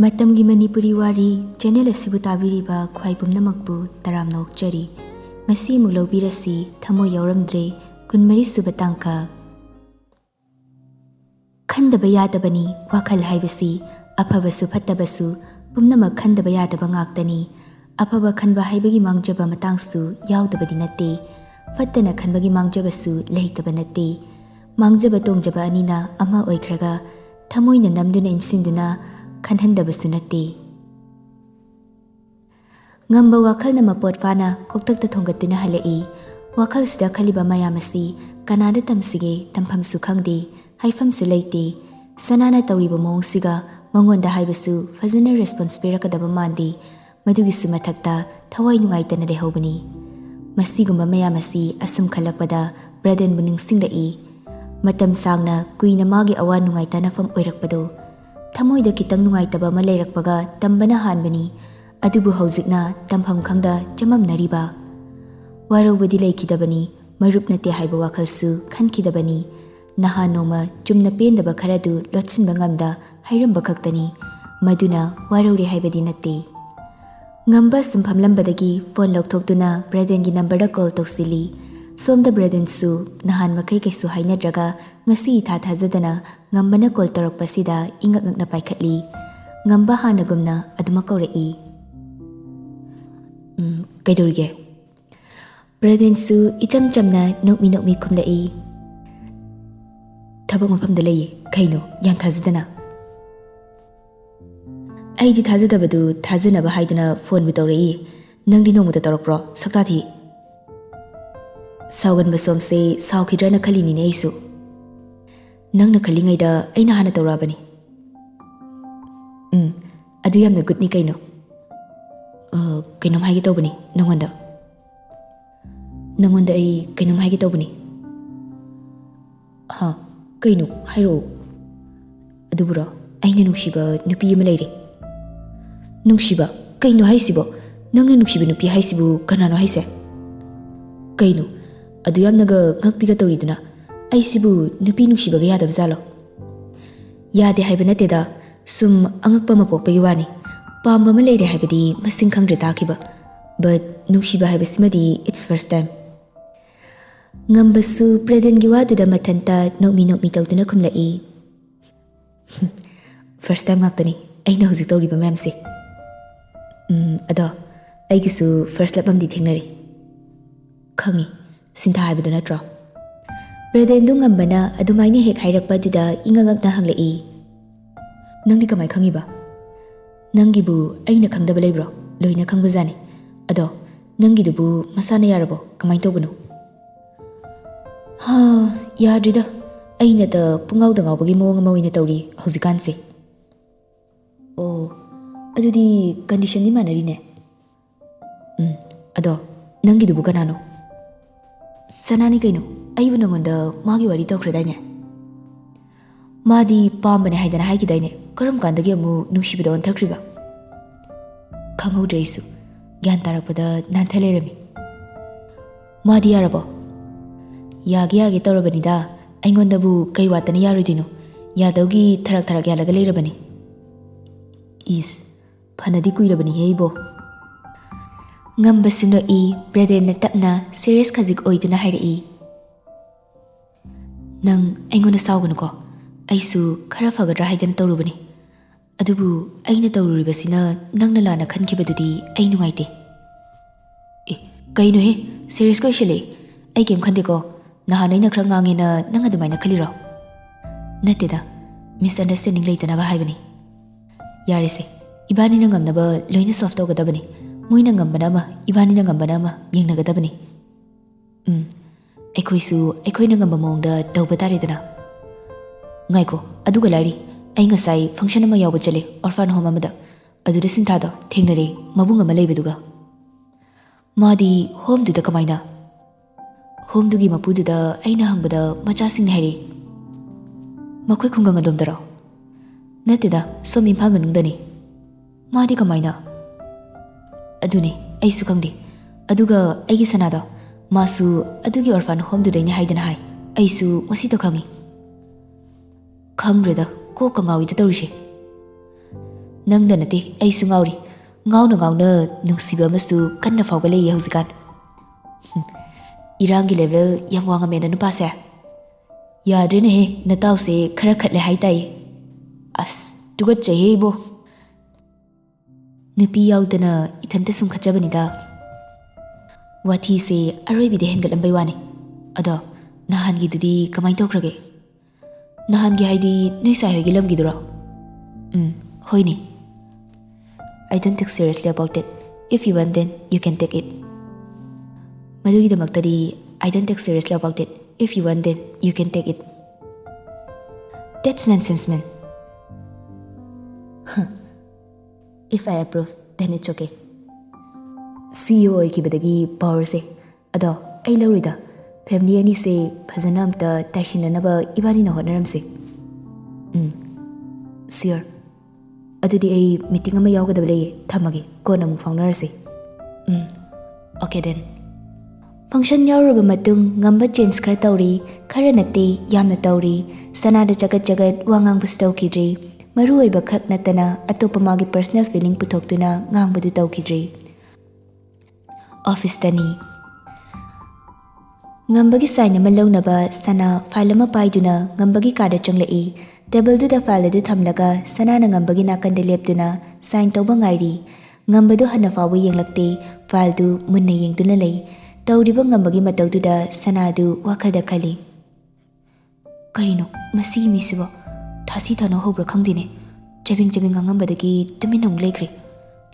Matamgi Manipuri Wari channel asibu tabiriba khwai pumnamakpu taramna okchari ngasi muglobirasi Thamoi Yaoramdre kunmari suba tangka khandaba yadabani wakhal haibasi afabasu fattabasu pumnamak khandaba yadaba ngaktani afaba khanba haibagi mangjaba matangsu yaudabadi natte fattana khanbagi mangjabasu leitaba natte mangjaba tongjaba anina ama oikhraga thamoina namduna insinduna khanhandabasu natte ngamba wakhalna mapot fana koktakta thongatuna halai wakhal sida khaliba mayamasi kanada tamsige tamphamsu khangde haifamsu leite sanana tawriba mongsiga mangonda haibasu fazana response pirakadaba mandi madugisu mathakta thawai nungaitana lehobani masigumba mayamasi asum khalakpada braden buning singai matam sangna kuina magi awa nungaitana fam oirakpado thamoida kitang nungaitaba ma leirakpaga tambana hanbani adubu haujikna tampham khangda chamamnariba warobudi leikidabani marup nate haiba wakhalsu khankidabani nahanoma chumna pendaba kharadu lotsinba ngamda hairamba khaktani maduna warori haibadi natte ngamba sumphamlambadagi phone lokthokduna bradengi number da call toksili somda braden su nahan makai kaisu hainadraga ngasi tha thajadana ngambana call torokpasida ingak ngakna paikhatli ngamba hanagumna aduma kaurei kaidorige braden su icham chamna nokmi khumlai thabak mafamda lei kaino yam thajadana aidi thajadabadu thajanaba haidana phone bu tawrei nangdi nongmuda torokpro saktathi saugan basomse saukidrana khalini ne isu nangna khalingai da aina hana tawrabani adu yamna gutni kaino kainom haigi tawbani nangonda ai kainom haigi tawbani ha kaino hairo adubura aina nungsiba nupi ama leire nungsiba kaino haisibo nangna nungsiba nupi haisibu kanano haise kaino adu yamnaga ngakpiga tawriduna aisibu nupi nungsibaga yadaba zalo yade haiba nateda sum angakpa mapokpagi wani pamba ma leire haibadi masing khangre takiba but nungsiba haibasimadi it's first time ngambasu predengi waduda mathanta nokmi tawduna khumlai first time ngaktani aina hujik tawriba mamse ada aigisu first lap amdi thengnari khangi sintha haibadu natra braden du ngambana adumaini hek hairakpa duda ingangakna hanglai nangdi kamai khangiba nangibu aina khangdaba leibro loina khangbajani ado nangidubu masana yarabo kamai tobunu ha yadrida aina da pungawda ngawbagi mawang mawina tawri hujikanse oh adudi condition ni manarine ado nangidubu kanano sanani kaino aibu nangonda magi wari tawkhradanya madi pambane haidana haigidayne karam kandagi amu nungshibida onthakriba khanghodreisu gyan tarakpada nanthalerami madi yarabo yage tawrabanida aingondabu kai watana yaroidino yadawgi tharak yalaga leirabani is phanadi kuirabani heibo ngambasino i braden na tapna serious khajik oiduna hairi nang aingona saugunu ko aisu khara fagadra haidana tawrubani adubu aina tawruribasina nangna lana khankibadudi ai nungaite kaino he serious ko shile ai kem khande ko nahanaina khra ngangena nang adumaina khaliro nateda misunderstanding leitana ba haibani yarese ibani na ngamnaba loina soft tawgadabani moina ngambana ma ibani na ngambana ma yengnagadabani aikoina ngamba mongda tawba taredana ngaiko aduga lari ai ngasai function ama yawba chale orphan home amada aduda sinthada thengnare mabung ama leibeduga madi home duda kamaina home dugi mapududa aina hangbada machasing hairi makhoi khungang adomdara nateda som imphal manungdani madi kamaina adune aisu khangde aduga aigi sanada masu adugi orphan home dudaini haidana hai aisu ngasi to khangi khangreda ko kangawi da tawrise Nangda nate ai su ngauri. Ngauna nungsiba masu kanna fawga lei hauzikan. Irangi level yam wanga mena nupa se. Yadrene he natau se khara khatle haitai. As tugat chahe bo. Nupi yaudana ithanta sum khachabanida. Wathi se aroi bide hengalambai wani. Ado nahan gi dudi kamai tokrage. Nahan gi haidi noi sai hogi lam gi dura. Hoini. I don't take seriously about it. If you want, then you can take it. Madugidamaktadi, I don't take seriously about it. If you want, then you can take it. That's nonsense, man. If I approve, then it's okay. CEO oikibadagi power se. Ado, ay lawrida. Family ani se phazana amta taishinanaba ibani na honaram se. Sure. Adudi ay meeting ama yawgadaba lay thamagi kona mu faunarase. Okay then. Function yauraba matung ngamba change khara tawri khara nate yamna tawri sanada jagat wangang bus tawkidri maru oiba khak natana atopa magi personal feeling puthoktuna ngangbadu tawkidri. Office tani ngambagi sign ama lawnaba sana file ama paiduna ngambagi kada changlai table du da file du thamlaga sanana ngambagi nakande leptuna sign tawba ngairi ngambadu hana fawi yenglakte file du munna yengduna lei tawriba ngambagi matawduda sanadu wakalda khali. Karino masi misiba thasi thano hobra khangdine jabing ngambadagi tuminong lekre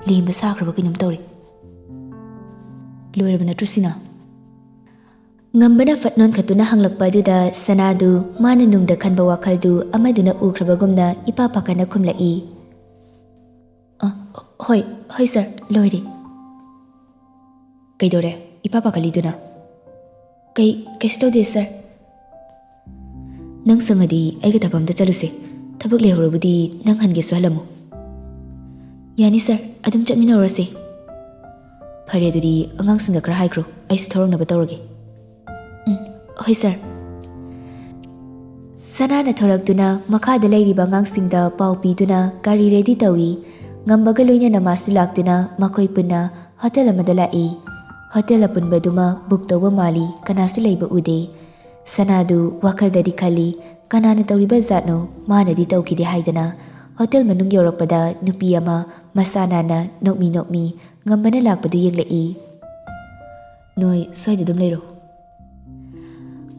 limba sakraba kinum tawri. Loiraba natrusina. Ngambana fatnon khatuna hanglakpa duda sanadu mana nungda khanba wakaldu amaduna ukrabagumna ipa pakana khumlai. Hoi sir, loiri. Kaidore, ipa pakaliduna. Kaistode sir. Nang sangadi aiga thabamda chaluse. Thabak lehorabudi nang hange su halamu. Yani sir, adum chatminarase. Phare dudi angang singa khara haikro. Ai su thorong na batawrage. Hoi sir. Sanana thoraktuna makhada leiriba angangsingda pau piduna gari ready tawi ngambaga loina namasu laktuna makoi punna hotel amada lai. Hotel apunbaduma book tawba mali kanasu leiba ude. Sanadu wakhaldadi khali kanana tawriba zatno manadi tawkide haidana hotel manung yorakpada nupi ama masanana nokmi ngambana lakpadu yenglai. Noi soida dum leiro.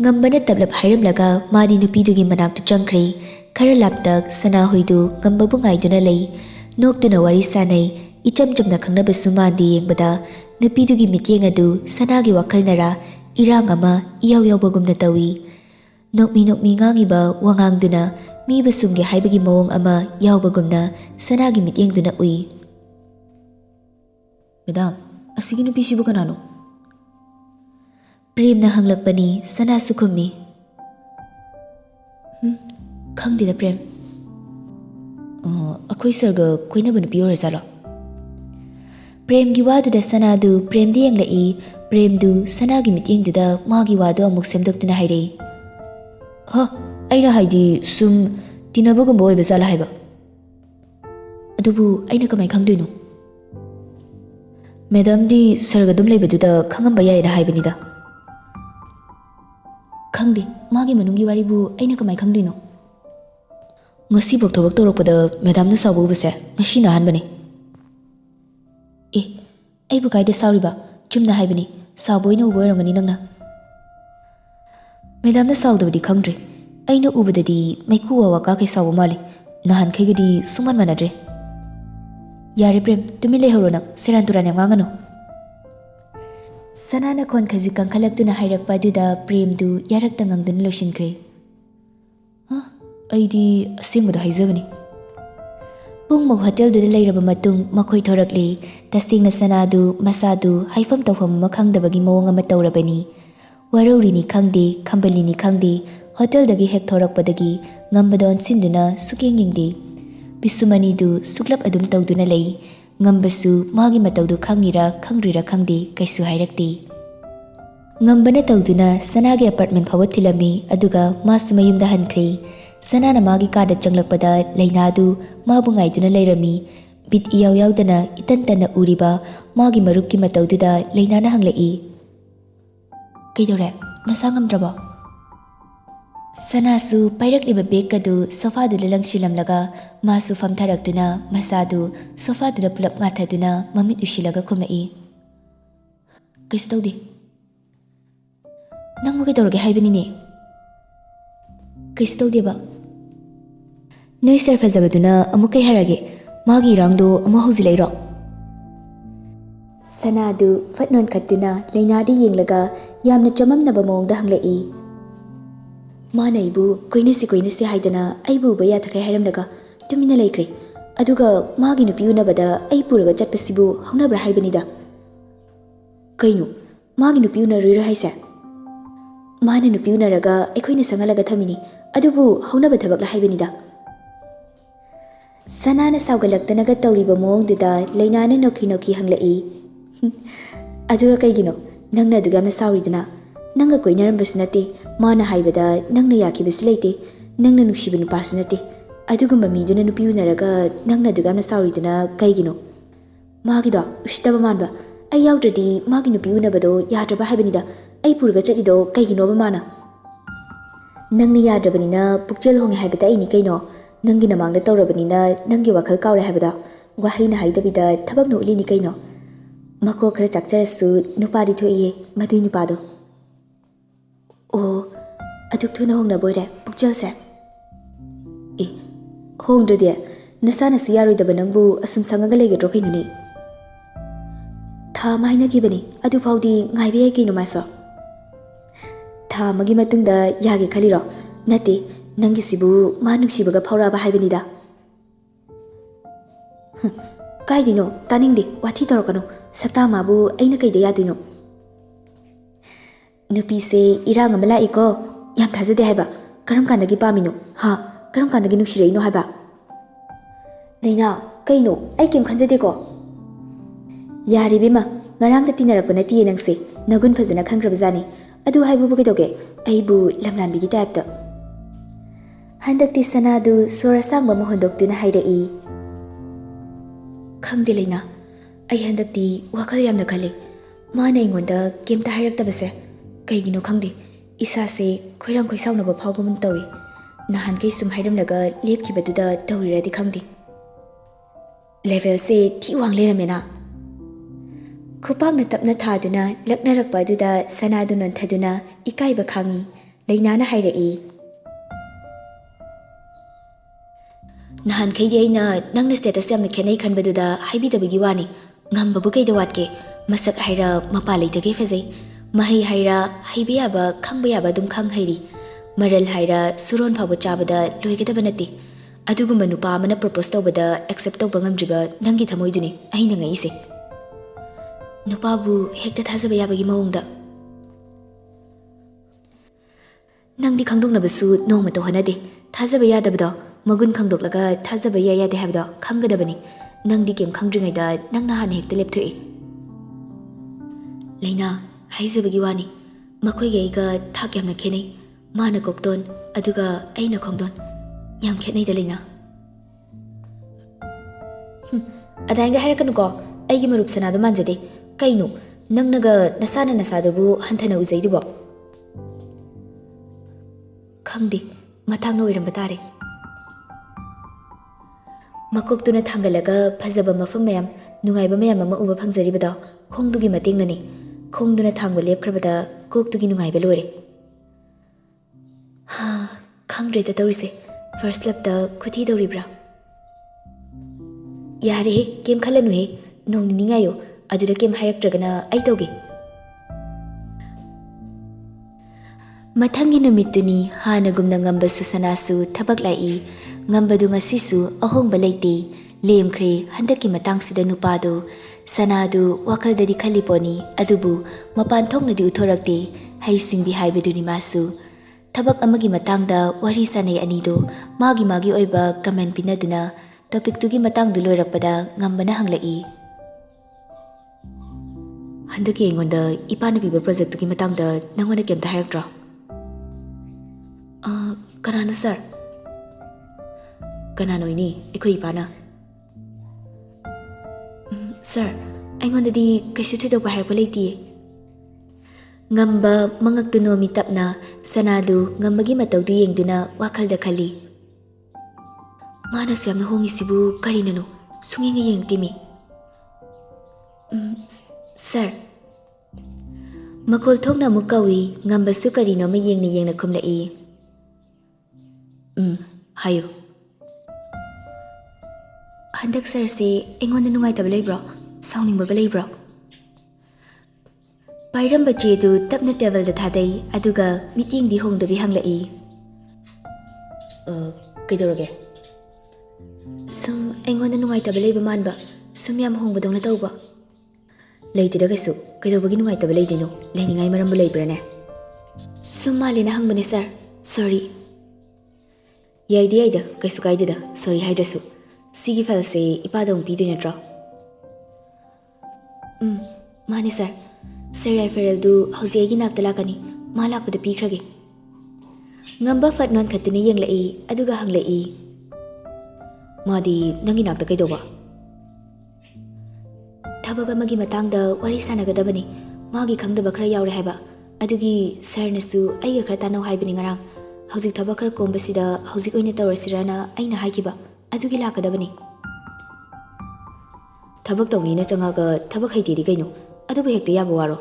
Ngambana tablap hairamlaga madi nupidugi manakta changkre khara laptak sana hoidu ngambabu ngaiduna lei noktuna wari sanai icham chamna khangnaba sumandi yengbada nupidugi mityeng adu sanagi wakhalnara irang ama iyaw yawbagumna tawi nokmi ngangiba wangangduna mibasumge haibagi mawong ama yawbagumna sanagi mityengduna ui. Madam, asigi nupisibu kanano? Prem na hanglakpani sana sukhummi. Khangdida Prem. Akhoi sarga koinaba nupi orazala. Prem gi wadu da sanadu Prem di yenglai Prem du sanagi mityengduda magi wadu amuk semdoktuna haire. Aina haidi sum tinabagumba oiba zala haiba. Adubu aina kamai khangdoino? Madam di sarga dum leibaduda khangamba yaina haibanida. Khangde magi manungi waribu aina kamai khangdoino? Ngasi bok thobak torokpada madam na sabu base ngasi na hanbani. Aibu kaida sauriba chumna haibani saboina uboirangani nangna. Madam na saudabadi khangdre aina ubadadi maiku waka kai sabu mali nahan khaigadi suman manadre. Yare Prem tumi lehorona seran turan yang ngangano. Sanana kon khazikang khalaktuna hairakpa duda Prem du yarakta ngangdun loishinkre. Aidi asingbada haizabani. Pungmog hotel du leiraba matung makhoi thorakle tasingna sanadu masadu haifam tawfam makhangdabagi mawong ama tawrabani. Warauri khangde khambali khangde hotel dagi hek thorakpadagi ngambadon sinduna sukyengingde. Bisumani du suklap adum tawduna lei ngambasu magi matawdu khangira khangrira khangde kaisu hairakte. Ngambana tawduna sanagi apartment phawa thilami aduga masumayumda hankre. Sanana magi kada changlakpada lainadu mabu ngaiduna leirami ꯕꯤꯠ ꯏꯌꯥꯎ ꯌꯥꯎꯗꯅ ꯏꯇꯟ ꯇꯟꯅ ꯎꯔꯤꯕ ꯃꯥꯒꯤ ꯃꯔꯨꯞꯀꯤ ꯃꯇꯧꯗꯨꯗ ꯂꯩꯅꯥꯅ ꯍꯪꯂꯛꯏ, "ꯀꯩꯗꯧꯔꯦ? ꯅꯁꯥ ꯉꯝꯗ꯭ꯔꯕꯣ?" ꯁꯅꯥꯁꯨ ꯄꯥꯏꯔꯛꯂꯤꯕ ꯕꯦꯒꯀꯗꯨ ꯁꯣꯐꯥꯗꯨꯗ ꯂꯪꯁꯤꯜꯂꯝꯂꯒ ꯃꯥꯁꯨ ꯐꯝꯊꯔꯛꯇꯨꯅ ꯃꯁꯥꯗꯨ ꯁꯣꯐꯥꯗꯨꯗ ꯄꯨꯂꯞ ꯉꯥꯊꯗꯨꯅ ꯃꯃꯤꯠ ꯎꯏꯁꯤꯜꯂꯒ ꯈꯨꯝꯃꯛꯏ, "ꯀꯩꯁꯨ ꯇꯧꯗꯦ." "ꯅꯪꯕꯨ ꯀꯩꯗꯧꯔꯒꯦ ꯍꯥꯏꯕꯅꯤꯅꯦ?" "ꯀꯩꯁꯨ ꯇꯧꯗꯦꯕ." "ꯅꯣꯏ ꯁꯔ ꯐꯖꯕꯗꯨꯅ ꯑꯃꯨꯛ ꯀꯩ ꯍꯥꯏꯔꯒꯦ? ꯃꯥꯒꯤ ꯏꯔꯥꯡꯗꯣ ꯑꯃꯨꯛ ꯍꯧꯖꯤꯜꯂꯛꯏꯔꯣ?" ꯁꯅꯥꯗꯨ ꯐꯠ ꯅꯣꯟꯈꯠꯇꯨꯅ ꯂꯩꯅꯥꯗ ꯌꯦꯡꯂꯒ ꯌꯥꯝꯅ ꯆꯃꯝꯅꯕ ꯃꯑꯣꯡꯗ ꯍꯪꯂꯛꯏ, "ꯃꯥꯅ ꯑꯩꯕꯨ ꯀꯣꯏꯅꯁꯤ ꯍꯥꯏꯗꯅ ꯑꯩꯕꯨ ꯎꯕ ꯌꯥꯊꯈꯩ ꯍꯥꯏꯔꯝꯂꯒ ꯇꯨꯃꯤꯟꯅ ꯂꯩꯈ꯭ꯔꯦ. ꯑꯗꯨꯒ ꯃꯥꯒꯤ ꯅꯨꯄꯤ ꯎꯅꯕꯗ ꯑꯩ ꯄꯨꯔꯒ ꯆꯠꯄꯁꯤꯕꯨ ꯍꯧꯅꯕ꯭ꯔꯥ ꯍꯥꯏꯕꯅꯤꯗ." "ꯀꯩꯅꯣ? ꯃꯥꯒꯤ ꯅꯨꯄꯤ ꯎꯅꯔꯨꯏꯔꯣ ꯍꯥꯏꯁꯦ?" "ꯃꯥꯅ ꯅꯨꯄꯤ ꯎꯅꯔꯒ ꯑꯩꯈꯣꯏꯅ ꯁꯪꯍꯜꯂꯒ ꯊꯝꯃꯤꯅꯤ. ꯑꯗꯨꯕꯨ ꯍꯧꯅꯕ ꯊꯕꯛꯂ ꯍꯥꯏꯕꯅꯤꯗ." ꯁꯅꯥꯅ ꯁꯥꯎꯒꯠꯂꯛꯇꯅꯒ ꯇꯧꯔꯤꯕ ꯃꯑꯣꯡꯗꯨꯗ ꯂꯩꯅꯥꯅ ꯅꯣꯛꯈꯤ ꯍꯪꯂꯛꯏ, "ꯑꯗꯨꯒ ꯀꯩꯒꯤꯅꯣ ꯅꯪꯅ ꯑꯗꯨꯛ ꯌꯥꯝꯅ ꯁꯥꯎꯔꯤꯗꯨꯅ? ꯅꯪꯒ ꯀꯣꯏꯅꯔꯝꯕꯁꯨ ꯅꯠꯇꯦ, ꯃꯥꯅ ꯍꯥꯏꯕꯗ ꯅꯪꯅ ꯌꯥꯈꯤꯕꯁꯨ ꯂꯩꯇꯦ, ꯅꯪꯅ ꯅꯨꯡꯁꯤꯕ ꯅꯨꯄꯥꯁꯨ ꯅꯠꯇꯦ. ꯑꯗꯨꯒꯨꯝꯕ ꯃꯤꯗꯨꯅ ꯅꯨꯄꯤ ꯎꯅꯔꯒ ꯅꯪꯅ ꯑꯗꯨꯛ ꯌꯥꯝꯅ ꯁꯥꯎꯔꯤꯗꯨꯅ ꯀꯩꯒꯤꯅꯣ? Magido, ushitaba manba. Ay yaudradi magi nupi unabado yadraba haibinida. Ay purga chatido kaiginoba mana. Nangni yadrabanina pukchel honge haibata ay ni kaino. Nangi namangda tawrabanina nangi wakhal kawre haibada. Wahayna haidabida thabak no uli ni kaino. Mako khara chakcharasu nupadi thoiye madui nupado. Oh, aduk thuna hongna boire pukchel se. E, hongdradi nasana su yaroidaba nangbu asum sangaga leigadro kainuni. Tha mahina gibani adu faudi ngaibe ay kaino maso. Tha magi matungda yage khaliro. Nati nangi sibu manungsibaga phauraba haibinida. Kaidino taningdi wathi torokano sakta mabu aina kaida yadino. Nupi se irang amala iko yam thajade haiba karam kandagi pamino ha karam kandagi nukshireino haiba. Leina kaino ai kem khanjade ko. Yari bima ngarang ta tinarakpa nati nangse nagun phajana khangrabjani adu haibu bu kaidoge aibu lamlan bigi type handakti sanadu sorasangba mohondoktuna hairai khangde leina ai handakti wakhal yamna khale mana ingonda kemta hairaktabase kaigino khangde isa se khoirang khoisauna ba phawbum tawi nahan kai sum hairamlaga lepkibaduda tawriradi khangde level se thi wangle ramena Kupangna tapna thaduna laknarakpa aduda sanadu nanthaduna ikaiba khangi leinana hairai nahan khaidi aina nangna status yamna khenai khanbaduda haibidabagi wani ngambabu kaida watke masak haira mapa leitage phajai mahai haira haibiyaba khangbiyaba dum khang hairi maral haira suron phabu chabada loigadaba nati adugumba nupa amana propose tawbada accept tawba ngamdriba nangi thamoiduni aina ngaise Nupabu hekta thajaba yabagi maungda Nangdi khangdoknabasu nongma to hanade thajaba yadabado magun khangdoklaga thajaba yade habdo khanggadabani nangdi kem khangdringaida nangna han hekta lepthoi Leina haizabagi wani makhoi gaiga thak yamna khenai mana kokton aduga aina khongdon yam khenai da leina Adanga harakanu ko aigi marup sanadu manjade Kaino, nangnaga nasana nasadabu hantana uzaidubo. Khangdi, matangna oiramba tare. Makoktuna thangalaga phajaba mafam mayam, nungaiba mayam ama uba phangjaribada khongdugi matengnani. Khongduna thangba lepkhrabada koktugi nungaiba loire. Ha, khangdreda tawrise. First lap da khuthi dawribra. Yare he, kem khalanu he, nongni ningayo. Aduda kem hairaktragana ai tawge Mathangi numituni hanagumna ngambasu sanasu thabak lai ngambadu ngasisu ahongba leite lemkhre handaki matangsida nupado sanadu wakhaldadi khaliponi adubu mapan thoknadi uthorakte haisingbi haibeduni masu thabak amagi matangda wari sanai anido magi oiba comment pinaduna topic tugi matangdu loirakpada ngambana hanglai Handaki ingonda ipana piba project tuki matangda nangwana kemta hairaktra Kanano sir Kanano ini ikoi ipana Sir, ꯑꯩꯉꯣꯟꯗꯗꯤ ꯀꯩꯁꯨ ꯊꯣꯏꯗꯣꯛꯄ ꯍꯥꯏꯔꯛꯄ ꯂꯩꯇꯤꯌꯦ. ꯉꯝꯕ ꯃꯉꯛꯇꯨ ꯅꯣꯝꯃꯤ ꯇꯞꯅ ꯁꯅꯥꯗꯨ ꯉꯝꯕꯒꯤ ꯃꯇꯧꯗꯨ ꯌꯦꯡꯗꯨꯅ ꯋꯥꯈꯜꯗ ꯈꯜꯂꯤ. ꯃꯥꯅꯁꯨ ꯌꯥꯝꯅ ꯍꯣꯡꯉꯤꯁꯤꯕꯨ ꯀꯔꯤꯅꯅꯣ? ꯁꯨꯡꯌꯦꯡ ꯌꯦꯡꯉꯛꯇꯦꯃꯤ. ꯁꯔ. ꯃꯈꯣꯜ ꯊꯣꯛꯅ ꯑꯃꯨꯛ ꯀꯧꯏ. ꯉꯝꯕꯁꯨ ꯀꯔꯤꯅꯣꯃ ꯌꯦꯡꯅ ꯌꯦꯡꯅ ꯈꯨꯝꯂꯛꯏ. ꯍꯥꯏꯌꯨ. ꯍꯟꯗꯛ ꯁꯔꯁꯦ ꯑꯩꯉꯣꯟꯗ ꯅꯨꯡꯉꯥꯏꯇꯕ ꯂꯩꯕ꯭ꯔꯣ? ꯁꯥꯎꯅꯤꯡꯕꯒ ꯂꯩꯕ꯭ꯔꯣ? ꯄꯥꯏꯔꯝꯕ ꯆꯦꯗꯨ ꯇꯞꯅ ꯇꯦꯕꯜꯗ ꯊꯥꯗꯩ ꯑꯗꯨꯒ ꯃꯤꯠꯌꯦꯡꯗꯤ ꯍꯣꯡꯗꯕꯤ ꯍꯪꯂꯛꯏ. ꯀꯩꯗꯧꯔꯒꯦ? ꯁꯨꯝ ꯑꯩꯉꯣꯟꯗ ꯅꯨꯡꯉꯥꯏꯇꯕ ꯂꯩꯕ ꯃꯥꯟꯕ, ꯁꯨꯝ ꯌꯥꯝ ꯍꯣꯡꯕꯗꯧꯅ ꯇꯧꯕ. ꯂꯩꯇꯦꯗ ꯀꯩꯁꯨ. ꯀꯩꯗꯧꯕꯒꯤ ꯅꯨꯡꯉꯥꯏꯇꯕ ꯂꯩꯗꯣꯏꯅꯣ? ꯂꯩꯅꯤꯡꯉꯥꯏ ꯃꯔꯝꯕꯨ ꯂꯩꯕ꯭ꯔꯥꯅꯦ? ꯁꯨꯝ ꯃꯥꯜꯂꯦꯅ ꯍꯪꯕꯅꯦ ꯁꯔ. ꯁꯣꯔꯤ. ꯌꯥꯏꯗ ꯀꯩꯁꯨ ꯀꯥꯏꯗꯦꯗ ꯁꯣꯔꯤ ꯍꯥꯏꯗ꯭ꯔꯁꯨ. ꯁꯤꯒꯤ ꯐꯥꯏꯜꯁꯦ ꯏꯄꯥꯗ ꯑꯃꯨꯛ ꯄꯤꯗꯣꯏ ꯅꯠꯇ꯭ꯔꯣ? ꯃꯥꯅꯦ ꯁꯔ. ꯁꯔ ꯌꯥꯏꯐꯔꯦꯜꯗꯨ ꯍꯧꯖꯤꯛ ꯑꯩꯒꯤ ꯅꯥꯛꯇ ꯂꯥꯛꯀꯅꯤ. ꯃꯥ ꯂꯥꯛꯄꯗ ꯄꯤꯈ꯭ꯔꯒꯦ. ꯉꯝꯕ ꯐꯠ ꯅꯣꯟꯈꯠꯇꯨꯅ ꯌꯦꯡꯂꯛꯏ ꯑꯗꯨꯒ ꯍꯪꯂꯛꯏ. ꯃꯥꯗꯤ ꯅꯪꯒꯤ ꯅꯥꯛꯇ ꯀꯩꯗꯧꯕ? ꯊꯕꯛ ꯑꯃꯒꯤ ꯃꯇꯥꯡꯗ ꯋꯥꯔꯤ ꯁꯥꯟꯅꯒꯗꯕꯅꯤ. ꯃꯥꯒꯤ ꯈꯪꯗꯕ ꯈꯔ ꯌꯥꯎꯔꯦ ꯍꯥꯏꯕ. ꯑꯗꯨꯒꯤ ꯁꯔꯅꯁꯨ ꯑꯩꯒ ꯈꯔ ꯇꯥꯟꯅꯧ ꯍꯥꯏꯕꯅꯤ ꯉꯔꯥꯡ. ꯍꯧꯖꯤꯛ ꯊꯕꯛ ꯈꯔ ꯀꯣꯝꯕꯁꯤꯗ ꯍꯧꯖꯤꯛ ꯑꯣꯏꯅ ꯇꯧꯔꯁꯤꯔꯅ ꯑꯩꯅ ꯍꯥꯏꯈꯤꯕ. ꯑꯗꯨꯒꯤ ꯂꯥꯛꯀꯗꯕꯅꯤ. ꯊꯕꯛ ꯇꯧꯅꯤꯅ ꯆꯪꯉꯒ ꯊꯕꯛ ꯍꯩꯇꯦꯗꯤ ꯀꯩꯅꯣ? ꯑꯗꯨꯕꯨ ꯍꯦꯛꯇ ꯌꯥꯕ ꯋꯥꯔꯣ?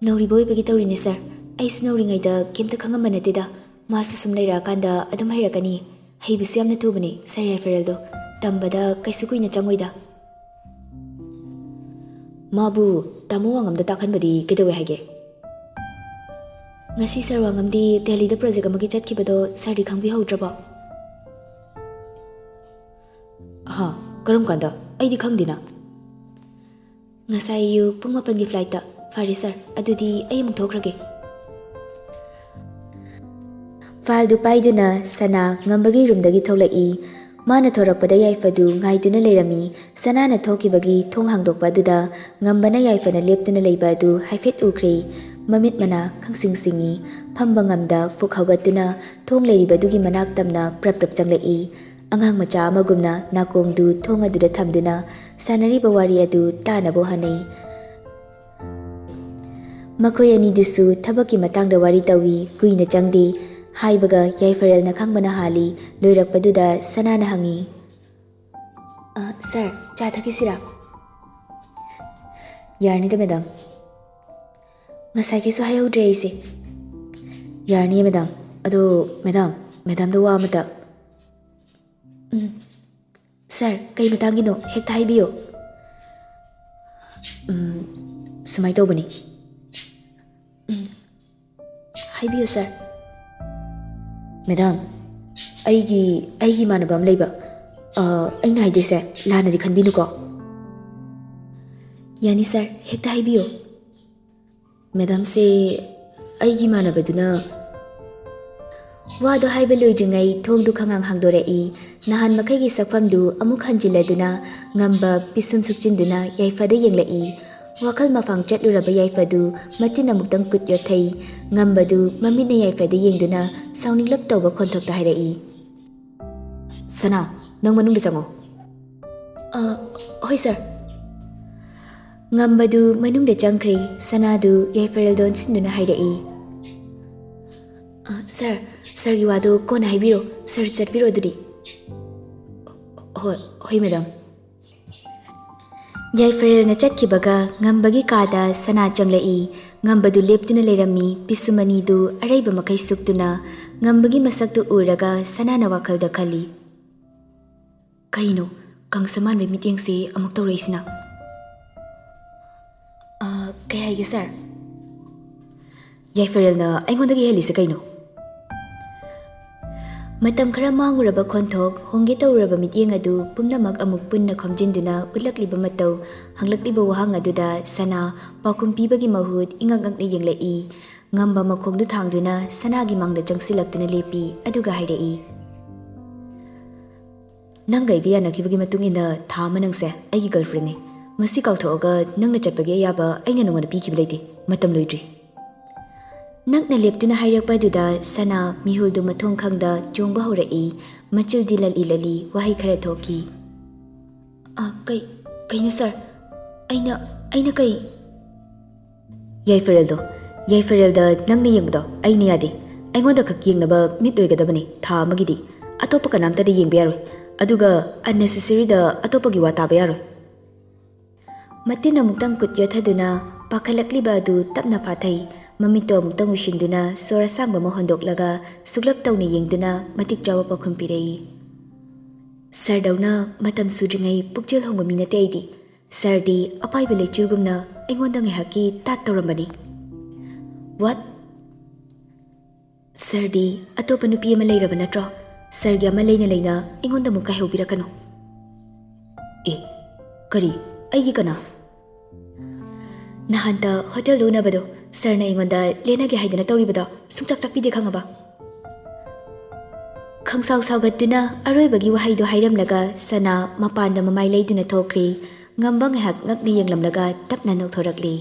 ꯅꯧꯔꯤꯕ ꯑꯣꯏꯕꯒꯤ ꯇꯧꯔꯤꯅꯦ ꯁꯔ. ꯑꯩꯁꯨ ꯅꯧꯔꯤꯉꯩꯗ ꯀꯩꯝꯇ ꯈꯪꯉꯝꯕ ꯅꯠꯇꯦꯗ. ꯃꯥꯁꯨ ꯁꯨꯝ ꯂꯩꯔꯛꯑꯀꯥꯟꯗ ꯑꯗꯨꯝ ꯍꯩꯔꯛꯀꯅꯤ. ꯍꯩꯕꯁꯨ ꯌꯥꯝꯅ ꯊꯨꯕꯅꯤ ꯁꯔ ꯌꯥꯏꯐꯔꯦꯜꯗꯣ. ꯇꯝꯕꯗ ꯀꯩꯁꯨ ꯀꯨꯏꯅ ꯆꯪꯉꯣꯏꯗ. ꯃꯥꯕꯨ ꯇꯥꯃꯣ ꯋꯥꯉꯝꯗ ꯇꯥꯛꯍꯟꯕꯗꯤ ꯀꯩꯗꯧꯋꯦ ꯍꯥꯏꯒꯦ? ꯉꯁꯤ ꯁꯔ ꯋꯥꯉꯝꯗꯤ ꯗꯦꯜꯂꯤꯗ ꯄ꯭ꯔꯣꯖꯦꯛ ꯑꯃꯒꯤ ꯆꯠꯈꯤꯕꯗꯣ ꯁꯔꯗꯤ ꯈꯪꯕꯤꯍꯧꯗ꯭ꯔꯕꯣ? ꯀꯔꯝ ꯀꯥꯟꯗ? ꯑꯩꯗꯤ ꯈꯪꯗꯦꯅ. ꯉꯁꯥꯏ ꯑꯌꯨꯛ ꯄꯨꯡ 8ꯒꯤ ꯐ꯭ꯂꯥꯏꯠꯇ. ꯐꯔꯦ ꯁꯔ, ꯑꯗꯨꯗꯤ ꯑꯩ ꯑꯃꯨꯛ ꯊꯣꯛꯈ꯭ꯔꯒꯦ. ꯐꯥꯏꯜꯗꯨ ꯄꯥꯏꯗꯨꯅ ꯁꯅꯥ ꯉꯝꯕꯒꯤ ꯔꯨꯝꯗꯒꯤ ꯊꯣꯛꯂꯛꯏ. ꯃꯥꯅ ꯊꯣꯔꯛꯄꯗ ꯌꯥꯏꯐꯗꯨ ꯉꯥꯏꯗꯨꯅ ꯂꯩꯔꯝꯃꯤ. ꯁꯅꯥꯅ ꯊꯣꯛꯈꯤꯕꯒꯤ ꯊꯣꯡ ꯍꯥꯡꯗꯣꯛꯄ ꯑꯗꯨꯗ ꯉꯝꯕꯅ ꯌꯥꯏꯐꯅ ꯂꯦꯞꯇꯨꯅ ꯂꯩꯕ ꯑꯗꯨ ꯍꯥꯏꯐꯦꯠ ꯎꯈ꯭ꯔꯦ. ꯃꯃꯤꯠ ꯃꯅꯥ ꯈꯪꯁꯤꯡ ꯁꯤꯡꯏ. ꯐꯝꯕ ꯉꯝꯗ ꯐꯨꯛ ꯍꯧꯒꯠꯇꯨꯅ ꯊꯣꯡ ꯂꯩꯔꯤꯕꯗꯨꯒꯤ ꯃꯅꯥꯛ ꯇꯝꯅ ꯄ꯭ꯔꯞ ꯆꯪꯂꯛꯏ. ꯑꯉꯥꯡ ꯃꯆꯥ ꯑꯃꯒꯨꯝꯅ ꯅꯥꯀꯣꯡꯗꯨ ꯊꯣꯡ ꯑꯗꯨꯗ ꯊꯝꯗꯨꯅ ꯁꯥꯟꯅꯔꯤꯕ ꯋꯥꯔꯤ ꯑꯗꯨ ꯇꯥꯅꯕ ꯍꯣꯠꯅꯩ. ꯃꯈꯣꯏ ꯑꯅꯤꯗꯨꯁꯨ ꯊꯕꯛꯀꯤ ꯃꯇꯥꯡꯗ ꯋꯥꯔꯤ ꯇꯧꯏ. ꯀꯨꯏꯅ ꯆꯪꯗꯦ. ꯍꯥꯏꯕꯒ ꯌꯥꯏꯐꯔꯦꯜꯅ ꯈꯪꯕꯅ ꯍꯥꯜꯂꯤ. ꯂꯣꯏꯔꯛꯄꯗꯨꯗ ꯁꯅꯥꯅ ꯍꯪꯉꯤ. ꯁꯔ, ꯆꯥ ꯊꯛꯈꯤꯁꯤꯔꯥ? ꯌꯥꯔꯅꯤꯗ ꯃꯦꯗꯥꯝ. ꯉꯁꯥꯏꯒꯤꯁꯨ ꯍꯥꯏꯍꯧꯗ꯭ꯔꯦ ꯑꯩꯁꯦ. ꯌꯥꯔꯅꯤꯌꯦ ꯃꯦꯗꯥꯝ. ꯑꯗꯣ ꯃꯦꯗꯥꯝꯗ ꯋꯥ ꯑꯃꯇ. ꯁꯔ, ꯀꯩ ꯃꯇꯥꯡꯒꯤꯅꯣ? ꯍꯦꯛꯇ ꯍꯥꯏꯕꯤꯌꯣ. ꯁꯨꯃꯥꯏ ꯇꯧꯕꯅꯤ. ꯍꯥꯏꯕꯤꯌꯨ ꯁꯔ. ꯃꯦꯗꯥꯝ, ꯑꯩꯒꯤ ꯏꯃꯥꯟꯅꯕ ꯑꯃ ꯂꯩꯕ. ꯑꯩꯅ ꯍꯥꯏꯗꯣꯏꯁꯦ ꯂꯥꯟꯅꯗꯤ ꯈꯟꯕꯤꯅꯨꯀꯣ. ꯌꯥꯅꯤ ꯁꯔ, ꯍꯦꯛꯇ ꯍꯥꯏꯕꯤꯌꯨ. ꯃꯦꯗꯥꯝꯁꯦ ꯑꯩꯒꯤ ꯏꯃꯥꯟꯅꯕꯗꯨꯅ. ꯋꯥꯗꯣ ꯍꯥꯏꯕ ꯂꯣꯏꯗ꯭ꯔꯤꯉꯩ ꯊꯣꯡꯗꯨ ꯈꯪꯍꯥꯡ ꯍꯥꯡꯗꯣꯔꯛꯏ. ꯅꯍꯥꯟ ꯃꯈꯩꯒꯤ ꯁꯛꯐꯝꯗꯨ ꯑꯃꯨꯛ ꯍꯟꯖꯤꯜꯂꯗꯨꯅ ꯉꯝꯕ ꯄꯤꯁꯨꯝ ꯁꯨꯛꯆꯤꯟꯗꯨꯅ ꯌꯥꯏꯐꯗ ꯌꯦꯡꯂꯛꯏ. ꯋꯥꯈꯜ ꯃꯐꯥꯡ ꯆꯠꯂꯨꯔꯕ ꯌꯥꯏꯐꯗꯨ ꯃꯆꯤꯟ ꯑꯃꯨꯛꯇꯪ ꯀꯨꯠ ꯌꯣꯠꯊꯩ. ꯉꯝꯕꯗꯨ ꯃꯃꯤꯠꯅ ꯌꯥꯏꯐꯗ ꯌꯦꯡꯗꯨꯅ ꯁꯥꯎꯅꯤꯡꯂꯞ ꯇꯧꯕ ꯈꯣꯟꯊꯣꯛꯇ ꯍꯥꯏꯔꯛꯏ. ꯁꯅꯥ, ꯅꯪ ꯃꯅꯨꯡꯗ ꯆꯪꯉꯣ. ꯍꯣꯏ ꯁꯔ. ꯉꯝꯕꯗꯨ ꯃꯅꯨꯡꯗ ꯆꯪꯈ꯭ꯔꯦ. ꯁꯅꯥꯗꯨ ꯌꯥꯏꯐꯔꯦꯜꯗ ꯑꯣꯟꯁꯤꯟꯗꯨꯅ ꯍꯥꯏꯔꯛꯏ. ꯁꯔꯒꯤ ꯋꯥꯗꯨ ꯀꯣꯟꯅ ꯍꯥꯏꯕꯤꯔꯣ. ꯁꯔ ꯆꯠꯄꯤꯔꯣ ꯑꯗꯨꯗꯤ. ꯍꯣꯏ ꯃꯦꯗꯥꯝ. ꯌꯥꯏꯐꯔꯦꯜꯅ ꯆꯠꯈꯤꯕꯒ ꯉꯝꯕꯒꯤ ꯀꯥꯗ ꯁꯅꯥ ꯆꯪꯂꯛꯏ. ꯉꯝꯕꯗꯨ ꯂꯦꯞꯇꯨꯅ ꯂꯩꯔꯝꯃꯤ. ꯄꯤꯁꯨꯝ ꯑꯅꯤꯗꯨ ꯑꯔꯩꯕ ꯃꯈꯩ ꯁꯨꯛꯇꯨꯅ. ꯉꯝꯕꯒꯤ ꯃꯁꯛꯇꯨ ꯎꯔꯒ ꯁꯅꯥꯅ ꯋꯥꯈꯜꯗ ꯈꯜꯂꯤ. ꯀꯔꯤꯅꯣ ꯀꯪꯁ ꯃꯥꯟꯕꯩ ꯃꯤꯠꯌꯦꯡꯁꯤ ꯑꯃꯨꯛ ꯇꯧꯔꯛꯏꯁꯤꯅ? ꯀꯩ ꯍꯥꯏꯒꯦ ꯁꯔ? ꯌꯥꯏꯐꯔꯦꯜꯅ ꯑꯩꯉꯣꯟꯗꯒꯤ ꯍꯦꯜꯂꯤꯁꯦ ꯀꯩꯅꯣ? ꯃꯇꯝ ꯈꯔ ꯃꯥꯡꯉꯨꯔꯕ ꯈꯣꯟꯊꯣꯛ, ꯍꯣꯡꯒꯦ ꯇꯧꯔꯨꯔꯕ ꯃꯤꯠꯌꯦꯡ ꯑꯗꯨ ꯄꯨꯝꯅꯃꯛ ꯑꯃꯨꯛ ꯄꯨꯟꯅ ꯈꯣꯝꯖꯤꯟꯗꯨꯅ ꯎꯠꯂꯛꯂꯤꯕ ꯃꯇꯧ, ꯍꯪꯂꯛꯂꯤꯕ ꯋꯥꯍꯪ ꯑꯗꯨꯗ ꯁꯅꯥ ꯄꯥꯎꯈꯨꯝ ꯄꯤꯕꯒꯤ ꯃꯍꯨꯠ ꯏꯉꯛ ꯉꯛꯅ ꯌꯦꯡꯂꯛꯏ. ꯉꯝꯕ ꯃꯈꯣꯡꯗꯨ ꯊꯥꯡꯗꯨꯅ ꯁꯅꯥꯒꯤ ꯃꯥꯡꯗ ꯆꯪꯁꯤꯜꯂꯛꯇꯨꯅ ꯂꯦꯞꯄꯤ. ꯑꯗꯨꯒ ꯍꯥꯏꯔꯛꯏ. ꯅꯪꯒ ꯑꯩꯒ ꯌꯥꯅꯈꯤꯕꯒꯤ ꯃꯇꯨꯡ ꯏꯟꯅ ꯊꯥ ꯑꯃ ꯅꯪꯁꯦ ꯑꯩꯒꯤ ꯒꯔꯜꯐ꯭ꯔꯦꯟꯅꯤ. ꯃꯁꯤ ꯀꯥꯎꯊꯣꯛꯑꯒ ꯅꯪꯅ ꯆꯠꯄꯒꯤ ꯑꯌꯥꯕ ꯑꯩꯅ ꯅꯉꯣꯟꯗ ꯄꯤꯈꯤꯕ ꯂꯩꯇꯦ. ꯃꯇꯝ ꯂꯣꯏꯗ꯭ꯔꯤ. ꯅꯛꯅ ꯂꯦꯞꯇꯨꯅ ꯍꯥꯏꯔꯛꯄ ꯑꯗꯨꯗ ꯁꯅꯥ ꯃꯤꯍꯨꯜꯗꯨ ꯃꯊꯣꯡ ꯈꯪꯗ ꯆꯣꯡꯕ ꯍꯧꯔꯛꯏ. ꯃꯆꯨꯗꯤ ꯂꯜꯏ ꯂꯜꯏ ꯋꯥꯍꯩ ꯈꯔ ꯊꯣꯛꯈꯤ. Kayno sir, aina kay... Yaifareldo, Yaifarelda nangna yengbado, aina yadi. Aingonda khak yengnaba mit oigadabani tha amagidi. Atopa kanamtada yengba yaroi. Aduga unnecessary da atopa gi wa taba yaroi. Matin amutang kut yothaduna pakhalakliba adu tapna fathai. Mamito amutang ushinduna sora sangba mo hondoklaga suglap tawni yengduna matik chawa pakhum pirei. Sir dauna matam sudringai pukjel hongba minate aidi. Sir di apaiba lechugumna aingonda ngihaki tat tawrambani. What? Sir di atopa nupi ama leiraba natro. Sir gi ama leina aingonda muka heubirakano. Kari aigi kana? Nahanta hotel luna bado sir na aingonda lena gi haidana tawribada sungchak chakpide khangaba. Khangsau saugatuna aroibagi wahaido hairamlaga sana mapanda mamai leiduna thokri ngambang hak ngakni yenglamlaga tapna nokhorakli.